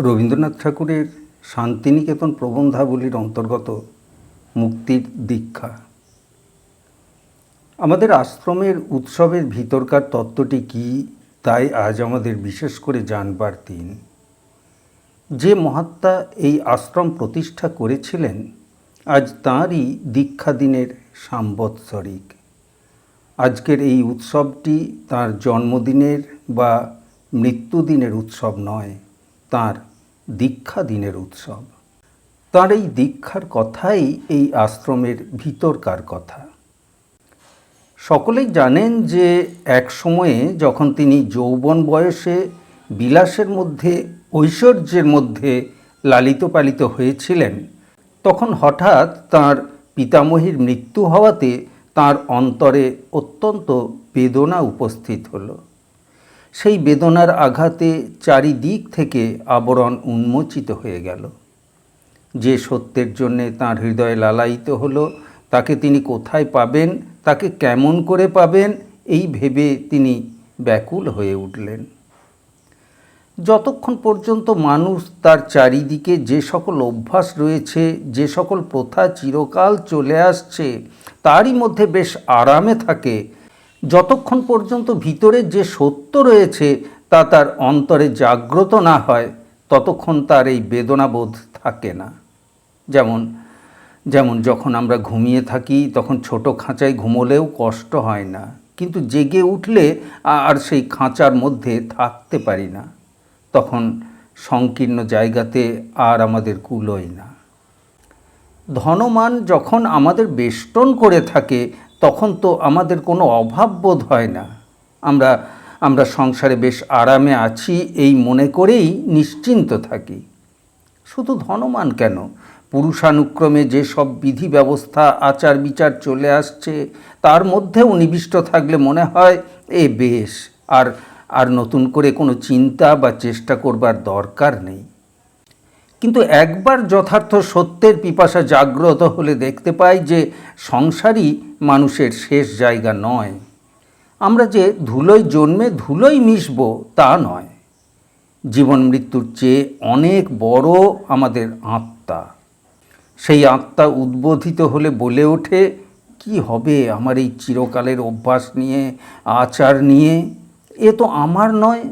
রবীন্দ্রনাথ ঠাকুরের শান্তিনিকেতন প্রবন্ধাবলীর অন্তর্গত মুক্তির দীক্ষা। আমাদের আশ্রমের উৎসবের ভিতরকার তত্ত্বটি কী, তাই আজ আমাদের বিশেষ করে জানবার দিন। যে মহাত্মা এই আশ্রম প্রতিষ্ঠা করেছিলেন, আজ তাঁরই দীক্ষা দিনের সাম্বৎসরিক। আজকের এই উৎসবটি তাঁর জন্মদিনের বা মৃত্যুদিনের উৎসব নয়, তাঁর দীক্ষা দিনের উৎসব। তাঁর এই দীক্ষার কথাই এই আশ্রমের ভিতরকার কথা। সকলেই জানেন যে এক সময়ে যখন তিনি যৌবন বয়সে বিলাসের মধ্যে, ঐশ্বর্যের মধ্যে লালিত পালিত হয়েছিলেন, তখন হঠাৎ তাঁর পিতামহীর মৃত্যু হওয়াতে তাঁর অন্তরে অত্যন্ত বেদনা উপস্থিত হলো। সেই বেদনার আঘাতে চারিদিক থেকে আবরণ উন্মোচিত হয়ে গেল। যে সত্যের জন্যে তাঁর হৃদয় লালায়িত হলো, তাকে তিনি কোথায় পাবেন, তাকে কেমন করে পাবেন, এই ভেবে তিনি ব্যাকুল হয়ে উঠলেন। যতক্ষণ পর্যন্ত মানুষ তার চারিদিকে যে সকল অভ্যাস রয়েছে, যে সকল প্রথা চিরকাল চলে আসছে, তারই মধ্যে বেশ আরামে থাকে, যতক্ষণ পর্যন্ত ভিতরে যে সত্য রয়েছে তা তার অন্তরে জাগ্রত না হয়, ততক্ষণ তার এই বেদনাবোধ থাকে না। যেমন যখন আমরা ঘুমিয়ে থাকি, তখন ছোট খাঁচায় ঘুমোলেও কষ্ট হয় না, কিন্তু জেগে উঠলে আর সেই খাঁচার মধ্যে থাকতে পারি না। তখন সংকীর্ণ জায়গাতে আর আমাদের কুলোয় না। ধনমান যখন আমাদের বেষ্টন করে থাকে, তখন তো আমাদের কোনো অভাব বোধ হয় না। আমরা সংসারে বেশ আরামে আছি এই মনে করেই নিশ্চিন্ত থাকি। শুধু ধনমান কেন, পুরুষানুক্রমে যে সব বিধি ব্যবস্থা, আচার বিচার চলে আসছে, তার মধ্যেও নিবিষ্ট থাকলে মনে হয় এ বেশ, আর নতুন করে কোনো চিন্তা বা চেষ্টা করবার দরকার নেই। কিন্তু একবার যথার্থ সত্যের পিপাসা জাগ্রত হলে দেখতে পাই যে সংসারই মানুষের শেষ জায়গা নয়। আমরা যে ধুলোয় জন্মে ধুলোয় মিশব তা নয়। জীবন মৃত্যুর চেয়ে অনেক বড় আমাদের আত্মা। সেই আত্মা উদ্বোধিত হলে বলে ওঠে, কি হবে আমার এই চিরকালের অভ্যাস নিয়ে, আচার নিয়ে? এ তো আমার নয়,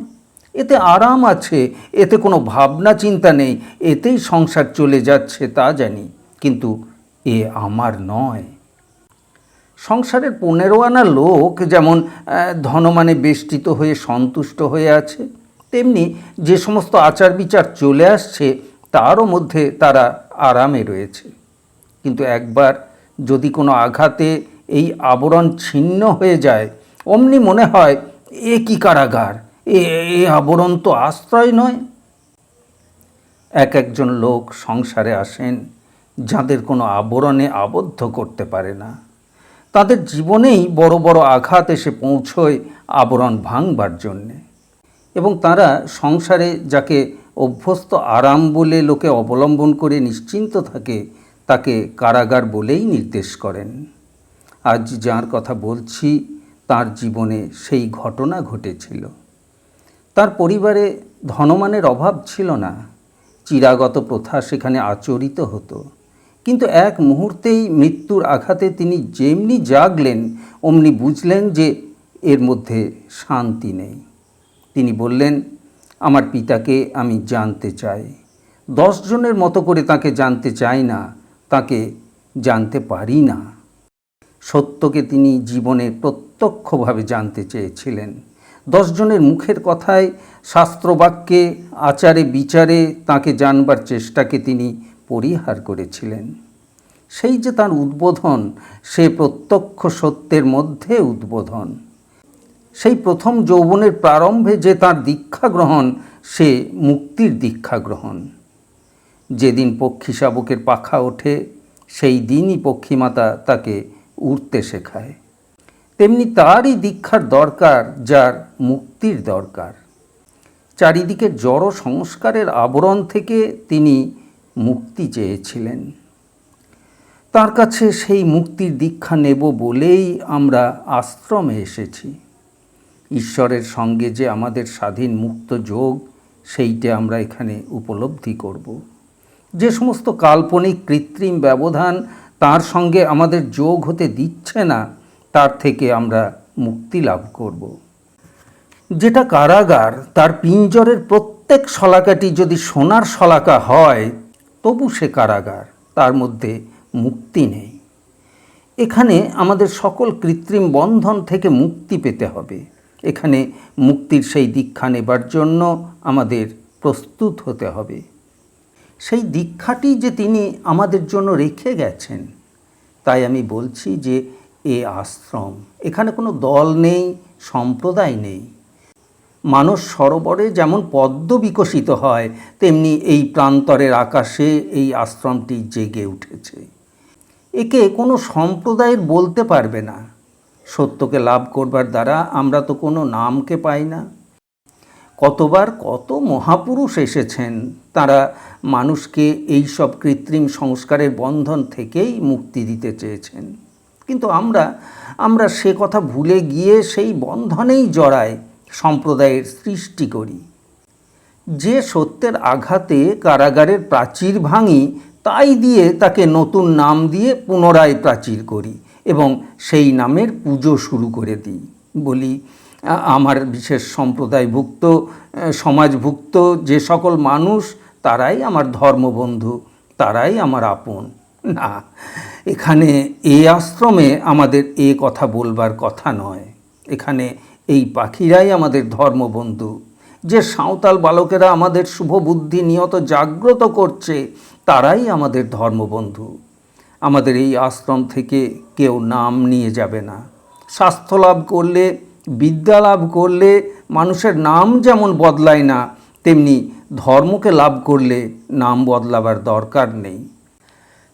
এতে আরাম আছে, এতে কোনো ভাবনা চিন্তা নেই, এতেই সংসার চলে যাচ্ছে তা জানি, কিন্তু এ আমার নয়। সংসারের 15 আনা লোক যেমন ধনমানে বেষ্টিত হয়ে সন্তুষ্ট হয়ে আছে, তেমনি যে সমস্ত আচার বিচার চলে আসছে তারও মধ্যে তারা আরামে রয়েছে। কিন্তু একবার যদি কোনো আঘাতে এই আবরণ ছিন্ন হয়ে যায়, অমনি মনে হয় এ কি কারাগার, এ আবরণ তো আশ্রয় নয়। একজন লোক সংসারে আসেন যাদের কোনো আবরণে আবদ্ধ করতে পারে না। তাদের জীবনেই বড় বড় আঘাত এসে পৌঁছয় আবরণ ভাঙবার জন্যে, এবং তারা সংসারে যাকে অভ্যস্ত আরাম বলে লোকে অবলম্বন করে নিশ্চিন্ত থাকে, তাকে কারাগার বলেই নির্দেশ করেন। আজ যার কথা বলছি, তার জীবনে সেই ঘটনা ঘটেছিল। তার পরিবারে ধনমানের অভাব ছিল না, চিরাগত প্রথা সেখানে আচরিত হতো। কিন্তু এক মুহূর্তেই মৃত্যুর আঘাতে তিনি যেমনি জাগলেন, অমনি বুঝলেন যে এর মধ্যে শান্তি নেই। তিনি বললেন, আমার পিতাকে আমি জানতে চাই। 10 জনের মতো করে তাকে জানতে চাই না, তাকে জানতে পারি না। সত্যকে তিনি জীবনে প্রত্যক্ষভাবে জানতে চেয়েছিলেন। 10 জনের মুখের কথায়, শাস্ত্রবাক্যে, আচারে বিচারে তাকে জানবার চেষ্টাকে তিনি পরিহার করেছিলেন। সেই যে তার উদ্বোধন, সে প্রত্যক্ষ সত্যের মধ্যে উদ্বোধন। সেই প্রথম যৌবনের প্রারম্ভে যে তার দীক্ষা গ্রহণ, সে মুক্তির দীক্ষা গ্রহণ। যেদিন পক্ষী শাবকের পাখা ওঠে, সেই দিনই পক্ষীমাতা তাকে উড়তে শেখায়। তেমনি তারই দীক্ষার দরকার, যার মুক্তির দরকার। চারিদিকে জড় সংস্কারের আবরণ থেকে তিনি মুক্তি চেয়েছিলেন। তার কাছে সেই মুক্তির দীক্ষা নেব বলেই আমরা আশ্রমে এসেছি। ঈশ্বরের সঙ্গে যে আমাদের স্বাধীন মুক্ত যোগ, সেইটা আমরা এখানে উপলব্ধি করব। যে সমস্ত কাল্পনিক কৃত্রিম ব্যবধান তার সঙ্গে আমাদের যোগ হতে দিচ্ছে না, তার থেকে আমরা মুক্তি লাভ করব। যেটা কারাগার, তার পিঞ্জরের প্রত্যেক শলাকাটি যদি সোনার শলাকা হয়, তবু সে কারাগার, তার মধ্যে মুক্তি নেই। এখানে আমাদের সকল কৃত্রিম বন্ধন থেকে মুক্তি পেতে হবে। এখানে মুক্তির সেই দীক্ষা নেবার জন্য আমাদের প্রস্তুত হতে হবে। সেই দীক্ষাটি যে তিনি আমাদের জন্য রেখে গেছেন, তাই আমি বলছি যে এ আশ্রম, এখানে কোনো দল নেই, সম্প্রদায় নেই। মানস সরোবরে যেমন পদ্ম বিকশিত হয়, তেমনি এই প্রান্তরের আকাশে এই আশ্রমটি জেগে উঠেছে। একে কোনো সম্প্রদায়ের বলতে পারবে না। সত্যকে লাভ করবার দ্বারা আমরা তো কোনো নামকে পাই না। কতবার কত মহাপুরুষ এসেছেন, তারা মানুষকে এই সব কৃত্রিম সংস্কারের বন্ধন থেকেই মুক্তি দিতে চেয়েছেন, কিন্তু আমরা সে কথা ভুলে গিয়ে সেই বন্ধনেই জড়ায় সম্প্রদায়ের সৃষ্টি করি। যে সত্যের আঘাতে কারাগারের প্রাচীর ভাঙি, তাই দিয়ে তাকে নতুন নাম দিয়ে পুনরায় প্রাচীর করি এবং সেই নামের পুজো শুরু করে দিই। বলি, আমার বিশেষ সম্প্রদায়ভুক্ত, সমাজভুক্ত যে সকল মানুষ, তারাই আমার ধর্মবন্ধু, তারাই আমার আপন। না, এখানে এই আশ্রমে আমাদের এ কথা বলবার কথা নয়। এখানে এই পাখিরাই আমাদের ধর্মবন্ধু। যে সাঁওতাল বালকেরা আমাদের শুভ বুদ্ধি নিয়ত জাগ্রত করছে, তারাই আমাদের ধর্মবন্ধু। আমাদের এই আশ্রম থেকে কেউ নাম নিয়ে যাবে না। স্বাস্থ্য লাভ করলে, বিদ্যা লাভ করলে মানুষের নাম যেমন বদলায় না, তেমনি ধর্মকে লাভ করলে নাম বদলাবার দরকার নেই।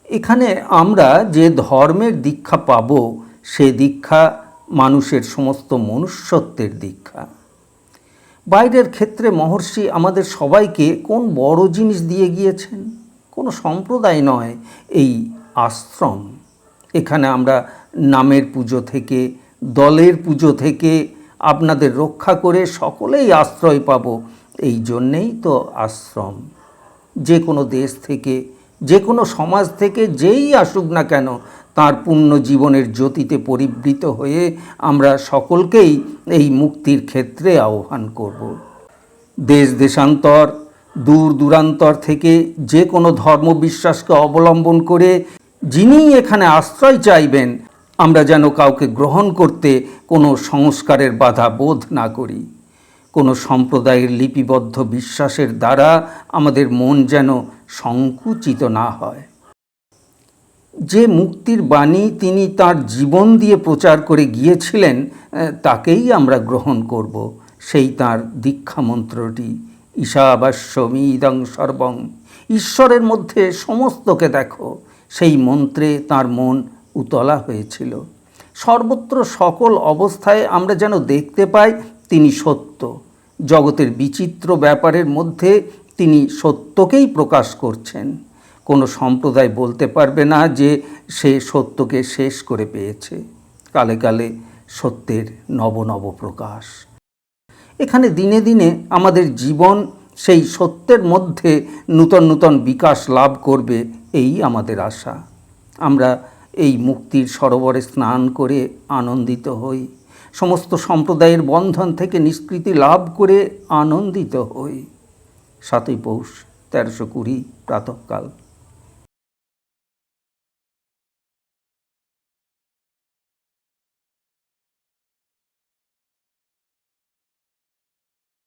এখানে আমরা যে ধর্মের দীক্ষা পাব, সে দীক্ষা মানুষের সমস্ত মনুষ্যত্বের দীক্ষা। বাইরের ক্ষেত্রে মহর্ষি আমাদের সবাইকে কোন বড় জিনিস দিয়ে গিয়েছেন? কোনো সম্প্রদায় নয়, এই আশ্রম। এখানে আমরা নামের পুজো থেকে, দলের পুজো থেকে আপনাদের রক্ষা করে সকলেই আশ্রয় পাব। এই জন্যেই তো আশ্রম। যে কোনো দেশ থেকে, যে কোনো সমাজ থেকে যেই আসুক না কেন, তার পূর্ণ জীবনের জ্যোতিতে পরিবৃত হয়ে আমরা সকলকেই এই মুক্তির ক্ষেত্রে আহ্বান করব। দেশ দেশান্তর, দূর দূরান্তর থেকে যে কোনো ধর্ম বিশ্বাসকে অবলম্বন করে যিনি এখানে আশ্রয় চাইবেন, আমরা যেন কাউকে গ্রহণ করতে কোনো সংস্কারের বাধা বোধ না করি। কোনো সম্প্রদায়ের লিপিবদ্ধ বিশ্বাসের দ্বারা আমাদের মন যেন সংকুচিত না হয়। যে মুক্তির বাণী তিনি তার জীবন দিয়ে প্রচার করে গিয়েছিলেন, তাকেই আমরা গ্রহণ করব। সেই তাঁর দীক্ষা মন্ত্রটি, ঈশাবাস্যমিদং সর্বং, ঈশ্বরের মধ্যে সমস্তকে দেখো। সেই মন্ত্রে তার মন উতলা হয়েছিল। সর্বত্র সকল অবস্থায় আমরা যেন দেখতে পাই তিনি সত্য। জগতের বিচিত্র ব্যাপারের মধ্যে তিনি সত্যকেই প্রকাশ করছেন। কোনো সম্প্রদায় বলতে পারবে না যে সে সত্যকে শেষ করে পেয়েছে। কালে কালে সত্যের নব নব প্রকাশ। এখানে দিনে দিনে আমাদের জীবন সেই সত্যের মধ্যে নূতন নূতন বিকাশ লাভ করবে, এই আমাদের আশা। আমরা এই মুক্তির সরোবরে স্নান করে আনন্দিত হই। সমস্ত সম্প্রদায়ের বন্ধন থেকে নিষ্কৃতি লাভ করে আনন্দিত হই। 7ই পৌষ 1320 প্রাতঃকাল।